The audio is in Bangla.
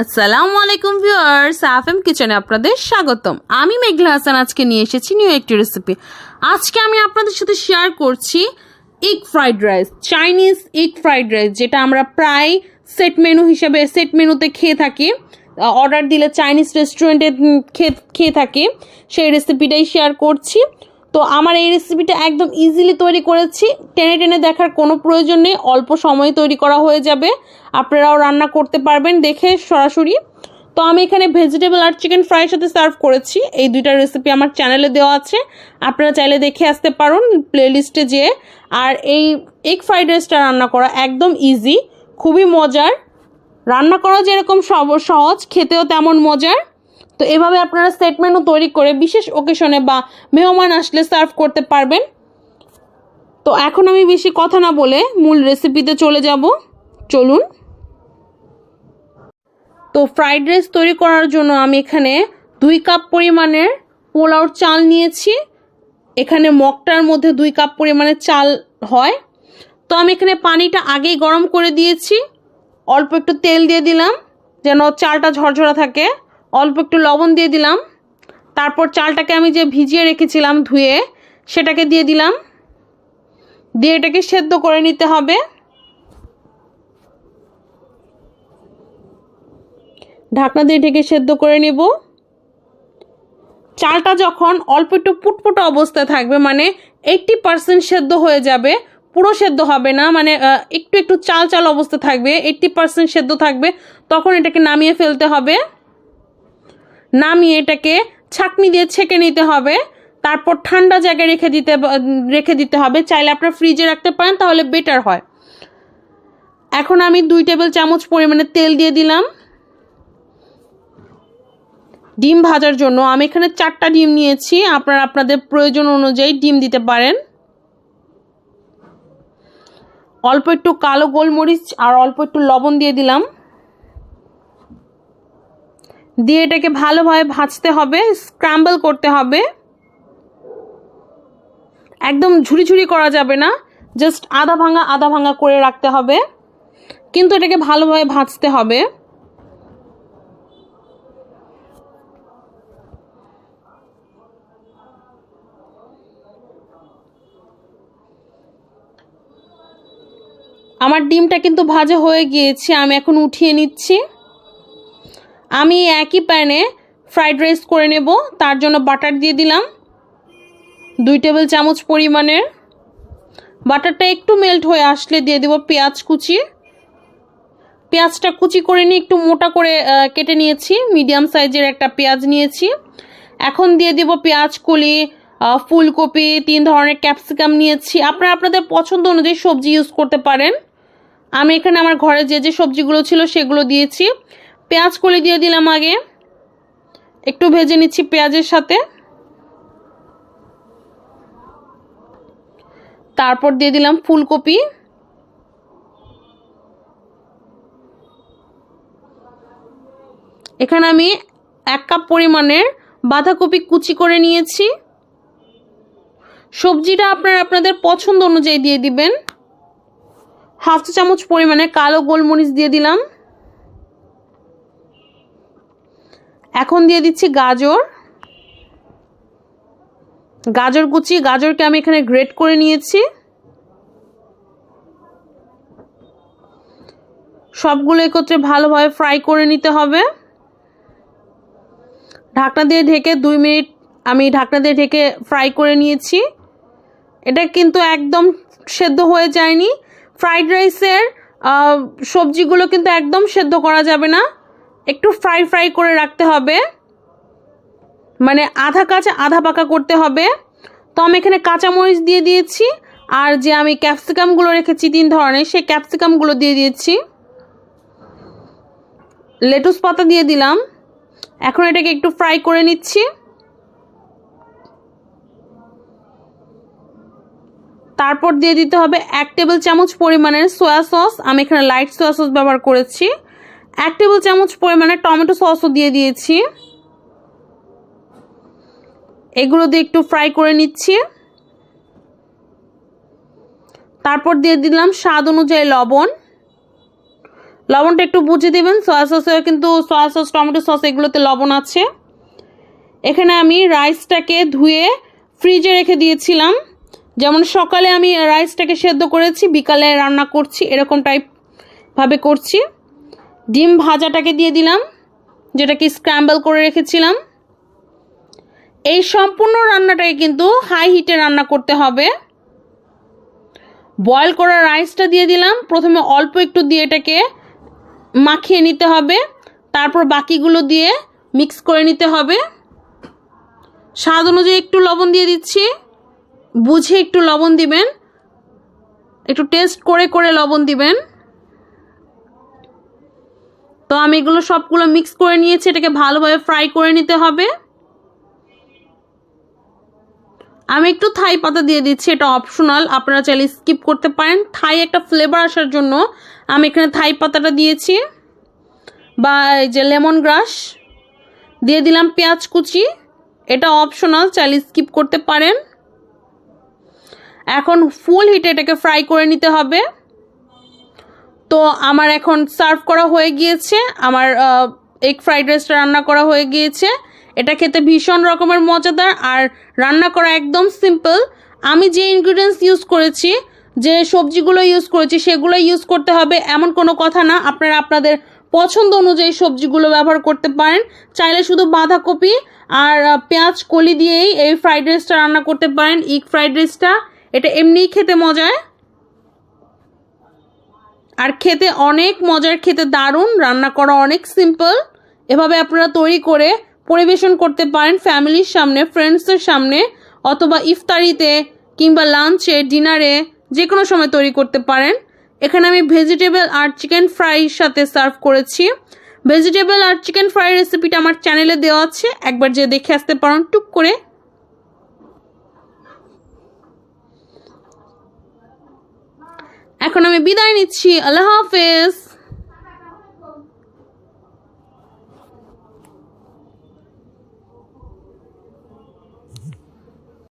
আসসালামু আলাইকুম ভিউয়ার্স, আফএম কিচেনে আপনাদের স্বাগতম। আমি মেঘলা হাসান আজকে নিয়ে এসেছি নিউ একটি রেসিপি। আজকে আমি আপনাদের সাথে শেয়ার করছি egg fried rice, Chinese egg fried rice, যেটা আমরা প্রায় সেট মেনুতে খেয়ে থাকি, অর্ডার দিলে চাইনিজ রেস্টুরেন্টে খেয়ে থাকি। সেই রেসিপিটাই শেয়ার করছি। তো আমার এই রেসিপিটা একদম ইজিলি তৈরি করেছি, টেনে টেনে দেখার কোনো প্রয়োজন নেই, অল্প সময়ে তৈরি করা হয়ে যাবে, আপনারাও রান্না করতে পারবেন দেখে সরাসরি। তো আমি এখানে ভেজিটেবল আর চিকেন ফ্রাইয়ের সাথে সার্ভ করেছি। এই দুইটা রেসিপি আমার চ্যানেলে দেওয়া আছে, আপনারা চাইলে দেখে আসতে পারেন প্লেলিস্টে যেয়ে। আর এই এগ ফ্রাইড রাইসটা রান্না করা একদম ইজি, খুবই মজার, রান্না করা যেরকম সহজ, খেতেও তেমন মজার। তো এভাবে আপনারা সেট মেনু তৈরি করে বিশেষ ওকেশনে বা মেহমান আসলে সার্ভ করতে পারবেন। তো এখন আমি বেশি কথা না বলে মূল রেসিপিতে চলে যাব, চলুন। তো ফ্রাইড রাইস তৈরি করার জন্য আমি এখানে 2 কাপ পরিমাণের পোলাওর চাল নিয়েছি। এখানে মগটার মধ্যে 2 কাপ পরিমাণের চাল হয়। তো আমি এখানে পানিটা আগেই গরম করে দিয়েছি, অল্প একটু তেল দিয়ে দিলাম যেন চালটা ঝরঝরা থাকে, অল্প একটু লবণ দিয়ে দিলাম, তারপর চালটাকে আমি যে ভিজিয়ে রেখেছিলাম ধুয়ে সেটাকে দিয়ে দিলাম, দিয়ে এটাকে সেদ্ধ করে নিতে হবে। ঢাকনা দিয়ে ঢেকে সেদ্ধ করে নেব। চালটা যখন অল্প একটু পুটপুটো অবস্থায় থাকবে, মানে 80% সেদ্ধ হয়ে যাবে, পুরো সেদ্ধ হবে না, মানে একটু একটু চাল চাল অবস্থা থাকবে, 80% সেদ্ধ থাকবে, তখন এটাকে নামিয়ে ফেলতে হবে। নামিয়ে এটাকে ছাঁকনি দিয়ে ছেঁকে নিতে হবে, তারপর ঠান্ডা জায়গায় রেখে দিতে হবে। চাইলে আপনারা ফ্রিজে রাখতে পারেন, তাহলে বেটার হয়। এখন আমি 2 টেবিল চামচ পরিমাণে তেল দিয়ে দিলাম। ডিম ভাজার জন্য আমি এখানে 4টা ডিম নিয়েছি, আপনারা আপনাদের প্রয়োজন অনুযায়ী ডিম দিতে পারেন। অল্প একটু কালো গোলমরিচ আর অল্প একটু লবণ দিয়ে দিলাম, দিয়ে এটাকে ভালোভাবে ভাজতে হবে, স্ক্র্যাম্বল করতে হবে। একদম ঝুরি ঝুরি করা যাবে না, জাস্ট আধা ভাঙা করে রাখতে হবে, কিন্তু এটাকে ভালোভাবে ভাজতে হবে। আমার ডিমটা কিন্তু ভাজা হয়ে গিয়েছে, আমি এখন উঠিয়ে নিচ্ছি। আমি একই প্যানে ফ্রাইড রাইস করে নেব, তার জন্য বাটার দিয়ে দিলাম 2 টেবিল চামচ পরিমাণের। বাটারটা একটু মেল্ট হয়ে আসলে দিয়ে দেব পেঁয়াজ কুচি। পেঁয়াজটা কুচি করে নিয়ে একটু মোটা করে কেটে নিয়েছি, মিডিয়াম সাইজের একটা পেঁয়াজ নিয়েছি। এখন দিয়ে দেব পেঁয়াজ কলি, ফুলকপি, 3 ধরনের ক্যাপসিকাম নিয়েছি, আপনারা আপনাদের পছন্দ অনুযায়ী সবজি ইউজ করতে পারেন। আমি এখানে আমার ঘরে যে সবজিগুলো ছিল সেগুলো দিয়েছি। পেঁয়াজ কলি দিয়ে দিলাম, আগে একটু ভেজে নিচ্ছি পেঁয়াজের সাথে। তারপর দিয়ে দিলাম ফুলকপি, এখানে আমি 1 কাপ পরিমাণের বাঁধাকপি কুচি করে নিয়েছি। সবজিটা আপনারা আপনাদের পছন্দ অনুযায়ী দিয়ে দিবেন। 1/2 চা চামচ পরিমাণে কালো গোলমরিচ দিয়ে দিলাম। এখন দিয়ে দিচ্ছি গাজর কুচি, গাজরকে আমি এখানে গ্রেট করে নিয়েছি। সবগুলো একত্রে ভালোভাবে ফ্রাই করে নিতে হবে। ঢাকনা দিয়ে ঢেকে 2 মিনিট আমি ঢাকনা দিয়ে ঢেকে ফ্রাই করে নিয়েছি। এটা কিন্তু একদম সেদ্ধ হয়ে যায়নি। ফ্রাইড রাইসের সবজিগুলো কিন্তু একদম সেদ্ধ করা যাবে না, একটু ফ্রাই করে রাখতে হবে, মানে আধা কাঁচা আধা পাকা করতে হবে। তো আমি এখানে কাঁচামরিচ দিয়ে দিয়েছি, আর যে আমি ক্যাপসিকামগুলো রেখেছি 3 ধরনের, সেই ক্যাপসিকামগুলো দিয়ে দিয়েছি। লেটুস পাতা দিয়ে দিলাম। এখন এটাকে একটু ফ্রাই করে নিচ্ছি। তারপর দিয়ে দিতে হবে 1 টেবিল চামচ পরিমাণের সয়া সস, আমি এখানে লাইট সয়া সস ব্যবহার করেছি। 1 টেবিল চামচ পরিমাণের টমেটো সসও দিয়ে দিয়েছি। এগুলো দিয়ে একটু ফ্রাই করে নিচ্ছি। তারপর দিয়ে দিলাম স্বাদ অনুযায়ী লবণ। লবণটা একটু বুঝে দেবেন, সয়া সসে কিন্তু সয়া সস, টমেটো সস এগুলোতে লবণ আছে। এখানে আমি রাইসটাকে ধুয়ে ফ্রিজে রেখে দিয়েছিলাম। যেমন সকালে আমি রাইসটাকে সেদ্ধ করেছি, বিকালে রান্না করছি, এরকম টাইপভাবে করছি। ডিম ভাজাটাকে দিয়ে দিলাম, যেটাকে স্ক্র্যাম্বল করে রেখেছিলাম। এই সম্পূর্ণ রান্নাটাকে কিন্তু হাই হিটে রান্না করতে হবে। বয়েল করা রাইসটা দিয়ে দিলাম, প্রথমে অল্প একটু দিয়ে এটাকে মাখিয়ে নিতে হবে, তারপর বাকিগুলো দিয়ে মিক্স করে নিতে হবে। স্বাদ অনুযায়ী একটু লবণ দিয়ে দিচ্ছি, বুঝে একটু লবণ দিবেন, একটু টেস্ট করে করে লবণ দিবেন। তো আমি এগুলো সবগুলো মিক্স করে নিয়েছি, এটাকে ভালোভাবে ফ্রাই করে নিতে হবে। আমি একটু থাই পাতা দিয়ে দিচ্ছি, এটা অপশনাল, আপনারা চাইলে স্কিপ করতে পারেন। থাই একটা ফ্লেভার আসার জন্য আমি এখানে থাই পাতাটা দিয়েছি, বা এই যে লেমন গ্রাস দিয়ে দিলাম। পেঁয়াজ কুচি, এটা অপশনাল, চাইলে স্কিপ করতে পারেন। এখন ফুল হিটে এটাকে ফ্রাই করে নিতে হবে। তো আমার এখন সার্ভ করা হয়ে গিয়েছে, আমার এগ ফ্রাইড রাইসটা রান্না করা হয়ে গিয়েছে। এটা খেতে ভীষণ রকমের মজাদার আর রান্না করা একদম সিম্পল। আমি যে ইনগ্রিডিয়েন্টস ইউজ করেছি, যে সবজিগুলো ইউজ করেছি সেগুলো ইউজ করতে হবে এমন কোনো কথা না, আপনারা আপনাদের পছন্দ অনুযায়ী সবজিগুলো ব্যবহার করতে পারেন। চাইলে শুধু বাঁধাকপি আর পেঁয়াজ কলি দিয়েই এই ফ্রাইড রাইসটা রান্না করতে পারেন। এগ ফ্রাইড রাইসটা এটা এমনিই খেতে মজায়, আর খেতে অনেক মজার, খেতে দারুণ, রান্না করা অনেক সিম্পল। এভাবে আপনারা তৈরি করে পরিবেশন করতে পারেন ফ্যামিলির সামনে, ফ্রেন্ডসদের সামনে, অথবা ইফতারিতে কিংবা লাঞ্চে, ডিনারে, যে কোনো সময় তৈরি করতে পারেন। এখানে আমি ভেজিটেবল আর চিকেন ফ্রাইয়ের সাথে সার্ভ করেছি। ভেজিটেবল আর চিকেন ফ্রাই রেসিপিটা আমার চ্যানেলে দেওয়া আছে, একবার যে দেখে আসতে পারেন টুক করে। এখন আমি বিদায় নিচ্ছি, আল্লাহ হাফেজ।